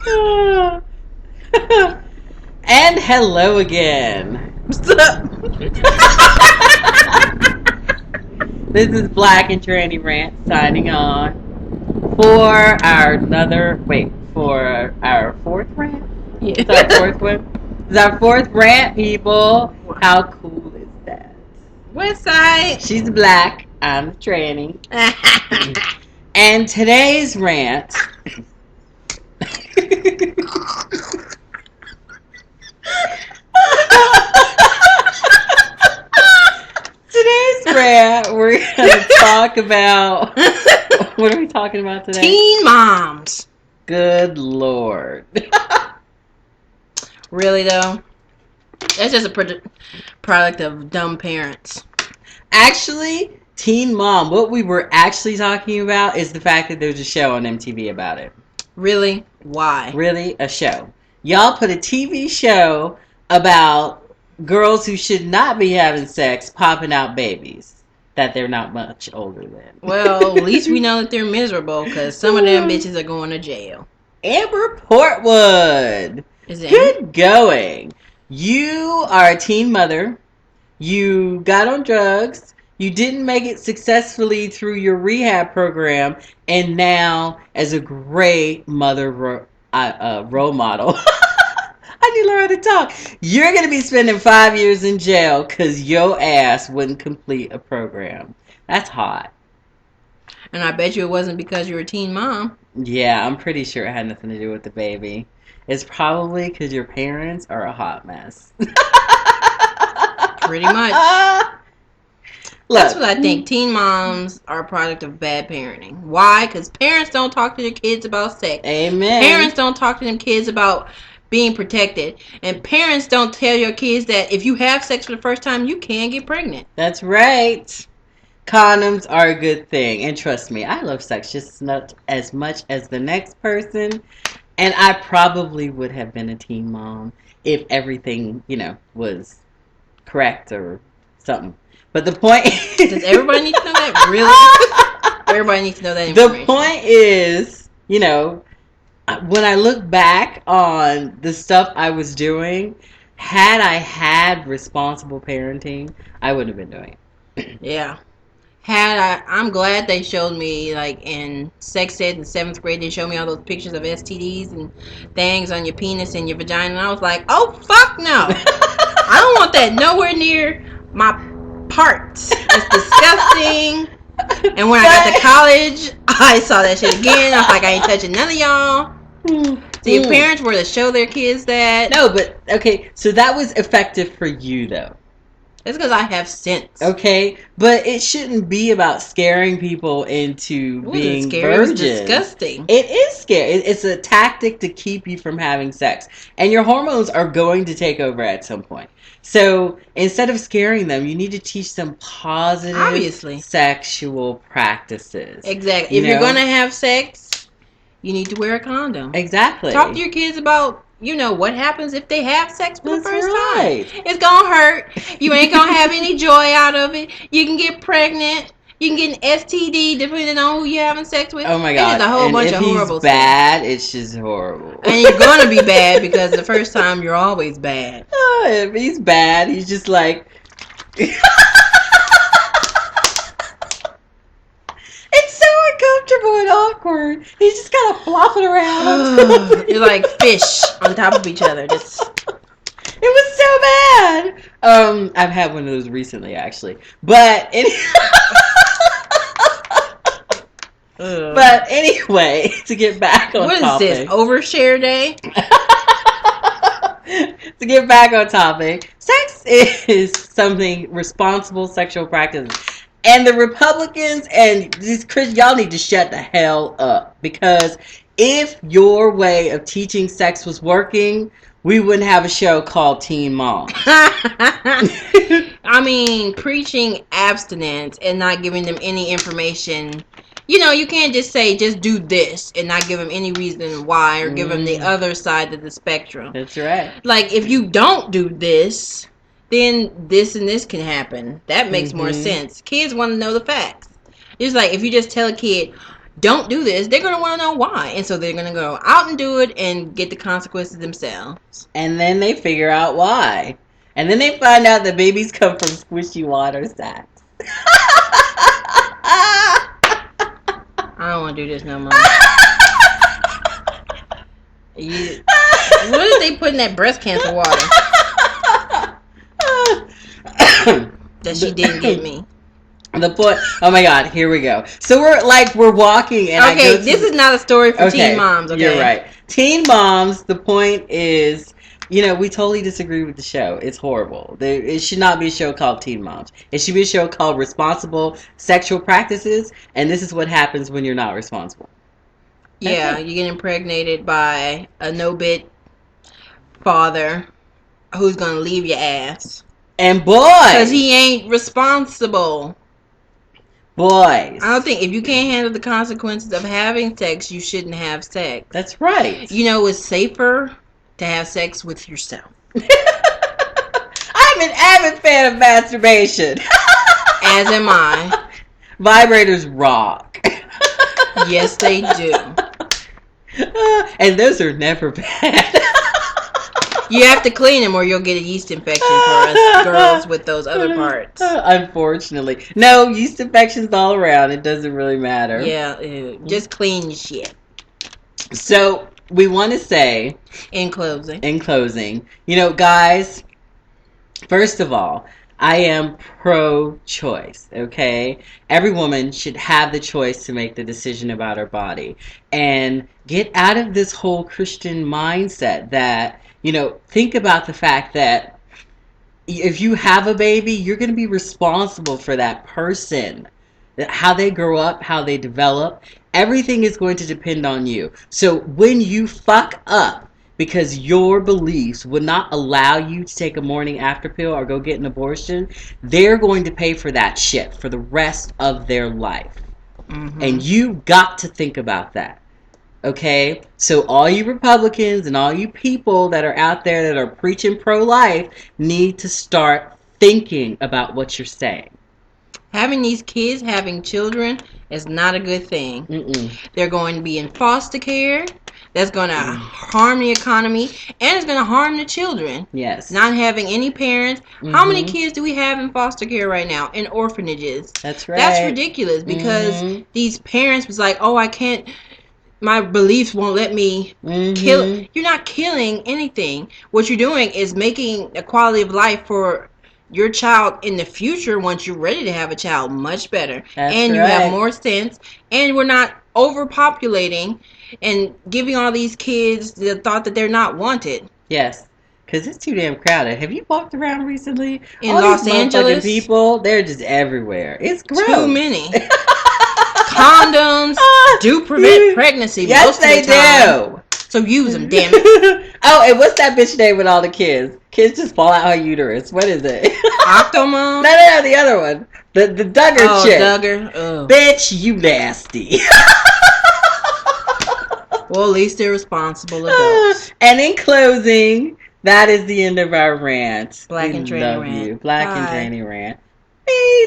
And hello again. What's up? This is Black and Tranny Rant signing on for our fourth rant. Yeah. It's our fourth one. It's our fourth rant, people. How cool is that? West Side. She's black. I'm the tranny. And today's rant. Today's rant, we're gonna talk about. What are we talking about today? Teen moms. Good Lord. Really though, that's just a product of dumb parents. Actually, Teen Mom, what we were actually talking about is the fact that there's a show on MTV about it. Really? Why? Really? A show. Y'all put a TV show about girls who should not be having sex popping out babies that they're not much older than. Well, at least we know that they're miserable because some of them bitches are going to jail. Amber Portwood. Is it? Good going. You are a teen mother. You got on drugs. You didn't make it successfully through your rehab program. And now, as a great mother role model, I need to learn how to talk. You're going to be spending 5 years in jail because your ass wouldn't complete a program. That's hot. And I bet you it wasn't because you were a teen mom. Yeah, I'm pretty sure it had nothing to do with the baby. It's probably because your parents are a hot mess. Pretty much. Look, that's what I think. Teen moms are a product of bad parenting. Why? Because parents don't talk to their kids about sex. Amen. Parents don't talk to them kids about being protected. And parents don't tell your kids that if you have sex for the first time, you can get pregnant. That's right. Condoms are a good thing. And trust me, I love sex just not as much as the next person. And I probably would have been a teen mom if everything, was correct or something. But the point is... Does everybody need to know that? Really? Everybody needs to know that information. The point is, when I look back on the stuff I was doing, had I had responsible parenting, I wouldn't have been doing it. Yeah. I'm glad they showed me, like, in sex ed in 7th grade, they showed me all those pictures of STDs and things on your penis and your vagina, and I was like, oh, fuck no. I don't want that nowhere near my parts. It's disgusting. And when I got to college, I saw that shit again. I was like, I ain't touching none of y'all. So your parents were to show their kids that. No, but, okay, so that was effective for you, though. It's because I have sense. Okay, but it shouldn't be about scaring people into being virgins. It's disgusting. It is scary. It's a tactic to keep you from having sex. And your hormones are going to take over at some point. So instead of scaring them, you need to teach them positive sexual practices. Exactly. If you're going to have sex, you need to wear a condom. Exactly. Talk to your kids about, what happens if they have sex for the first time. It's going to hurt. You ain't going to have any joy out of it. You can get pregnant. You can get an STD depending on who you're having sex with. Oh my God. It's just a whole bunch of horrible stuff. If he's bad, it's just horrible. And you're going to be bad because the first time you're always bad. If he's bad, he's just like... It's so uncomfortable and awkward. He's just kind of flopping around. You're like fish on top of each other. Just... It was so bad. I've had one of those recently, actually. But but anyway, to get back on topic. What is this? Overshare day? To get back on topic, sex is something responsible sexual practice. And the Republicans and these Christians, y'all need to shut the hell up. Because if your way of teaching sex was working, we wouldn't have a show called Teen Mom. I mean, preaching abstinence and not giving them any information. You can't just say, just do this and not give them any reason why or give them the other side of the spectrum. That's right. Like, if you don't do this, then this and this can happen. That makes more sense. Kids want to know the facts. It's like if you just tell a kid, don't do this, they're going to want to know why. And so they're going to go out and do it and get the consequences themselves. And then they figure out why. And then they find out that babies come from squishy water sacks. I don't want to do this no more. What did they put in that breast cancer water that she didn't get me? The point. Oh my God! Here we go. So we're walking, and okay, this is not a story for teen moms. Okay, you're right. Teen moms. The point is, we totally disagree with the show. It's horrible. It should not be a show called Teen Moms. It should be a show called Responsible Sexual Practices, and this is what happens when you're not responsible. Yeah, you get impregnated by a no-bit father who's gonna leave your ass. And boys, because he ain't responsible. Boys, I don't think if you can't handle the consequences of having sex, you shouldn't have sex. That's right. It's safer to have sex with yourself. I'm an avid fan of masturbation. As am I. Vibrators rock. Yes, they do. And those are never bad. You have to clean them or you'll get a yeast infection for us girls with those other parts. Unfortunately. No, yeast infections all around. It doesn't really matter. Yeah, just clean your shit. So, we want to say... In closing, guys, first of all, I am pro-choice, okay? Every woman should have the choice to make the decision about her body. And get out of this whole Christian mindset that... think about the fact that if you have a baby, you're going to be responsible for that person. How they grow up, how they develop, everything is going to depend on you. So when you fuck up because your beliefs would not allow you to take a morning after pill or go get an abortion, they're going to pay for that shit for the rest of their life. Mm-hmm. And you've got to think about that. Okay, so all you Republicans and all you people that are out there that are preaching pro-life need to start thinking about what you're saying. Having these kids, having children, is not a good thing. Mm-mm. They're going to be in foster care. That's going to harm the economy, and it's going to harm the children. Yes. Not having any parents. Mm-hmm. How many kids do we have in foster care right now? In orphanages. That's right. That's ridiculous because these parents was like, oh, I can't... My beliefs won't let me kill it. You're not killing anything. What you're doing is making the quality of life for your child in the future, once you're ready to have a child, much better. That's and right. You have more sense. And we're not overpopulating and giving all these kids the thought that they're not wanted. Yes. Because it's too damn crowded. Have you walked around recently? In Los Angeles? People, they're just everywhere. It's gross. Too many. Condoms do prevent pregnancy. Yes, most they of the time. do. So use them, damn it. Oh, and what's that bitch name with all the kids? Kids just fall out her uterus. What is it? Octomom? No, the other one. The Duggar chick. Duggar. Oh. Bitch, you nasty. Well, at least they're responsible adults. And in closing, that is the end of our rant. Black and Tranny Rant. Black and Tranny Rant. Peace.